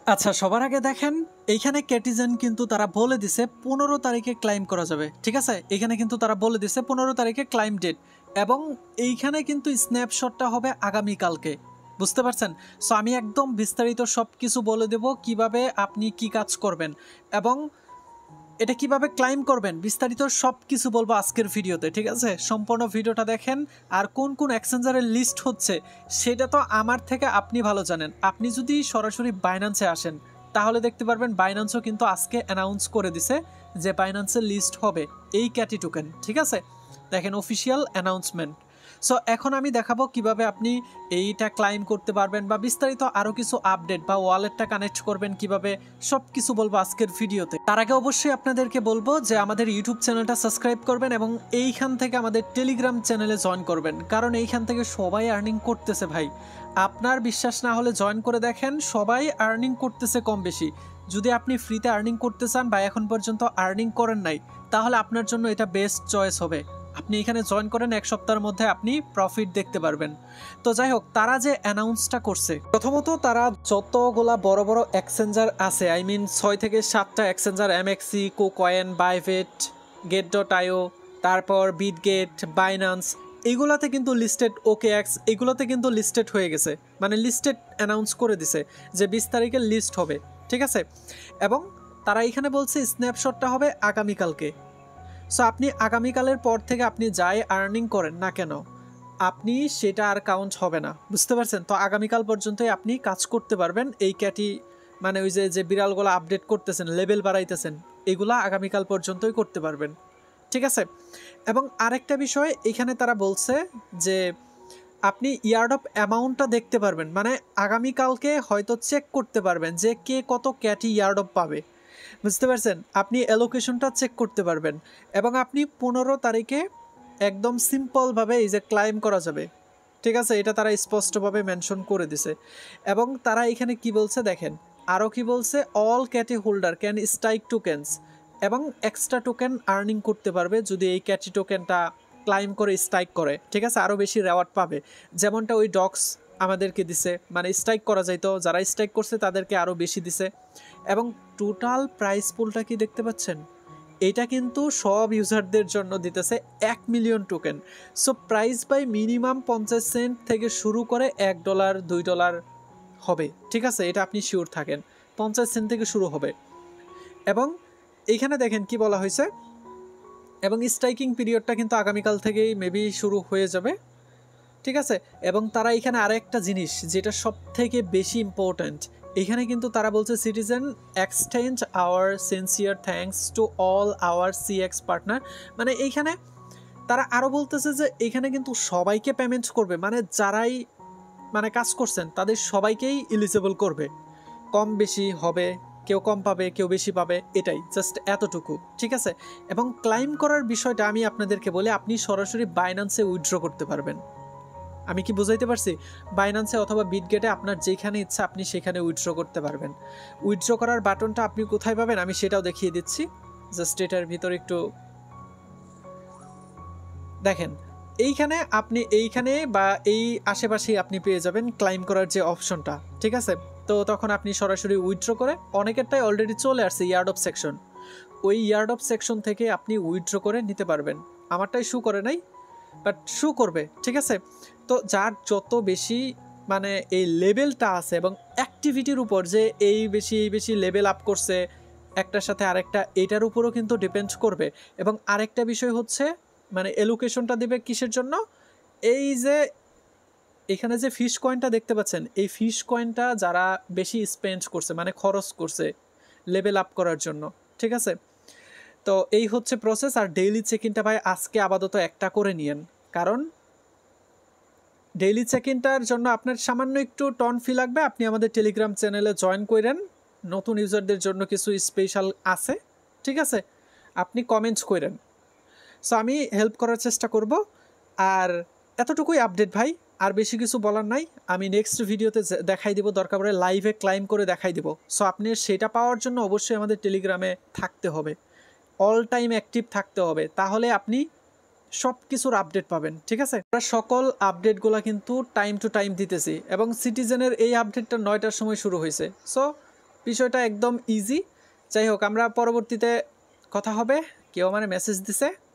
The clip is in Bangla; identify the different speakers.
Speaker 1: আচ্ছা, সবার আগে দেখেন এইখানে ক্যাটিজেন কিন্তু তারা বলে দিছে 15 তারিখে ক্লাইম করা যাবে। ঠিক আছে, এখানে কিন্তু তারা বলে দিছে 15 তারিখে ক্লাইম ডেট, এবং এইখানে কিন্তু স্ন্যাপশটটা হবে আগামীকালকে। বুঝতে পারছেন? সো আমি একদম বিস্তারিত সব কিছু বলে দেব, কিভাবে আপনি কি কাজ করবেন এবং এটা কিভাবে ক্লাইম করবেন, বিস্তারিত সব কিছু বলবো আজকের ভিডিওতে। ঠিক আছে, সম্পূর্ণ ভিডিওটা দেখেন। আর কোন কোন এক্সচেঞ্জারের লিস্ট হচ্ছে সেটা তো আমার থেকে আপনি ভালো জানেন। আপনি যদি সরাসরি বাইন্যান্সে আসেন তাহলে দেখতে পারবেন বাইন্যান্সও কিন্তু আজকে অ্যানাউন্স করে দিছে যে বাইন্যান্সের লিস্ট হবে এই ক্যাটি টোকেন। ঠিক আছে, দেখেন অফিসিয়াল অ্যানাউন্সমেন্ট। সো এখন আমি দেখাবো কিভাবে আপনি এইটা ক্লাইম করতে পারবেন বা বিস্তারিত আরও কিছু আপডেট বা ওয়ালেটটা কানেক্ট করবেন কিভাবে, সব কিছু বলবো আজকের ভিডিওতে। তার আগে অবশ্যই আপনাদেরকে বলবো যে আমাদের ইউটিউব চ্যানেলটা সাবস্ক্রাইব করবেন এবং এইখান থেকে আমাদের টেলিগ্রাম চ্যানেলে জয়েন করবেন, কারণ এইখান থেকে সবাই আর্নিং করতেছে ভাই। আপনার বিশ্বাস না হলে জয়েন করে দেখেন, সবাই আর্নিং করতেছে কম বেশি। যদি আপনি ফ্রিতে আর্নিং করতে চান বা এখন পর্যন্ত আর্নিং করেন নাই, তাহলে আপনার জন্য এটা বেস্ট চয়েস হবে। আপনি এখানে জয়েন করেন, এক সপ্তাহের মধ্যে আপনি প্রফিট দেখতে পারবেন। তো যাই হোক, তারা যে অ্যানাউন্সটা করছে, প্রথমত তারা যতগুলা বড় বড় এক্সচেঞ্জার আছে, আই মিন 6 থেকে 7টা এক্সচেঞ্জার, এমএক্সি, কোকয়েন, বাইভেট, গেট.আইও, তারপর বিটগেট, বাইন্যান্স, এগুলাতে কিন্তু লিস্টেড, ওকেএক্স, এগুলোতে কিন্তু লিস্টেড হয়ে গেছে, মানে লিস্টেড অ্যানাউন্স করে দিছে যে 20 তারিখে লিস্ট হবে। ঠিক আছে, এবং তারা এখানে বলছে স্ন্যাপশটটা হবে আগামীকালকে। সো আপনি আগামীকালের পর থেকে আপনি যাই আর্নিং করেন না কেন, আপনি সেটা আর কাউন্ট হবে না। বুঝতে পারছেন? তো আগামীকাল পর্যন্তই আপনি কাজ করতে পারবেন এই ক্যাটি, মানে ওই যে বিড়ালগুলো আপডেট করতেছেন, লেভেল বাড়াইতেছেন, এগুলা আগামীকাল পর্যন্তই করতে পারবেন। ঠিক আছে, এবং আরেকটা বিষয় এখানে তারা বলছে যে আপনি ইয়ার্ডঅফ অ্যামাউন্টটা দেখতে পারবেন, মানে আগামীকালকে হয়তো চেক করতে পারবেন যে কে কত ক্যাটি ইয়ার্ডঅফ পাবে। বুঝতে পারছেন? আপনি অ্যালোকেশনটা চেক করতে পারবেন এবং আপনি 15 তারিখে একদম সিম্পলভাবে এই যে ক্লাইম করা যাবে। ঠিক আছে, এটা তারা স্পষ্টভাবে মেনশন করে দিছে। এবং তারা এখানে কি বলছে দেখেন, আরও কি বলছে, all catty holder can strike tokens, এবং এক্সট্রা টোকেন আর্নিং করতে পারবে যদি এই ক্যাটি টোকেনটা ক্লাইম করে স্ট্রাইক করে। ঠিক আছে, আরও বেশি রেওয়ার্ড পাবে, যেমনটা ওই ডক্স আমাদেরকে দিছে, মানে স্ট্রাইক করা যাইতো, যারা স্ট্রাইক করছে তাদেরকে আরও বেশি দিছে। এবং টোটাল প্রাইস পুলটা কি দেখতে পাচ্ছেন, এটা কিন্তু সব ইউজারদের জন্য দিতেছে 1 million token. So price by minimum 50 cent থেকে শুরু করে $1, $2 হবে। ঠিক আছে, এটা আপনি শিওর থাকেন, 50 সেন্ট থেকে শুরু হবে। এবং এইখানে দেখেন কি বলা হয়েছে, এবং স্ট্রাইকিং পিরিয়ডটা কিন্তু আগামীকাল থেকেই মেবি শুরু হয়ে যাবে। ঠিক আছে, এবং তারা এখানে আরেকটা জিনিস যেটা সব থেকে বেশি ইম্পর্ট্যান্ট, এখানে কিন্তু তারা বলছে citizen exchange our sincere thanks to all our CX partner. মানে এইখানে তারা আরও বলতেছে যে এখানে কিন্তু সবাইকে পেমেন্ট করবে, মানে যারাই মানে কাজ করছেন তাদের সবাইকেই এলিজেবল করবে। কম বেশি হবে, কেউ কম পাবে কেউ বেশি পাবে, এটাই জাস্ট এতটুকু। ঠিক আছে, এবং ক্লাইম করার বিষয়টা আমি আপনাদেরকে বলি, আপনি সরাসরি বাইন্যান্সে উইথড্র করতে পারবেন। আমি কি বুঝাইতে পারছি? বাইন্যান্সে অথবা বিটগেটে আপনার যেখানে ইচ্ছা আপনি সেখানে উইথড্র করতে পারবেন। উইথড্র করার বাটনটা আপনি কোথায় পাবেন আমি সেটাও দেখিয়ে দিচ্ছি। জাস্ট এটার ভিতরে একটু দেখেন, এইখানে আপনি এইখানে বা এই আশেপাশেই আপনি পেয়ে যাবেন ক্লাইম করার যে অপশনটা। ঠিক আছে, তো তখন আপনি সরাসরি উইথড্র করে, অনেকেরটাই অলরেডি চলে আসছে ইয়ার্ড অফ সেকশন, ওই ইয়ার্ড অফ সেকশন থেকে আপনি উইথড্র করে নিতে পারবেন। আমারটাই শু করে নাই, বাট শু করবে। ঠিক আছে, তো যার যত বেশি মানে এই লেভেলটা আছে এবং অ্যাক্টিভিটির উপর যে এই বেশি লেভেল আপ করছে একটার সাথে আরেকটা, এটার উপরও কিন্তু ডিপেন্ড করবে। এবং আরেকটা বিষয় হচ্ছে, মানে এলোকেশনটা দেবে কিসের জন্য, এই যে এখানে যে ফিশ কয়েনটা দেখতে পাচ্ছেন, এই ফিশ কয়েনটা যারা বেশি স্পেন্ড করছে, মানে খরচ করছে লেভেল আপ করার জন্য। ঠিক আছে, তো এই হচ্ছে প্রসেস। আর ডেইলি চেক ইনটা ভাই আজকে আপাতত একটা করে নিয়েন, কারণ ডেইলি চেক ইনটার জন্য আপনার সামান্য একটু টন ফি লাগবে। আপনি আমাদের টেলিগ্রাম চ্যানেলে জয়েন করেন, নতুন ইউজারদের জন্য কিছু স্পেশাল আছে। ঠিক আছে, আপনি কমেন্টস করেন, সো আমি হেল্প করার চেষ্টা করব। আর এতটুকুই আপডেট ভাই, আর বেশি কিছু বলার নাই। আমি নেক্সট ভিডিওতে দেখাই দিব, দরকার পড়ে লাইভে ক্লাইম করে দেখাই দিব। সো আপনি সেটা পাওয়ার জন্য অবশ্যই আমাদের টেলিগ্রামে থাকতে হবে, অল টাইম অ্যাক্টিভ থাকতে হবে, তাহলে আপনি সব কিছুর আপডেট পাবেন। ঠিক আছে, আমরা সকল আপডেটগুলো কিন্তু টাইম টু টাইম দিতেছি, এবং সিটিজেনের এই আপডেটটা 9টার সময় শুরু হয়েছে। সো বিষয়টা একদম ইজি। যাই হোক, আমরা পরবর্তীতে কথা হবে। কেউ আমার মেসেজ দিছে।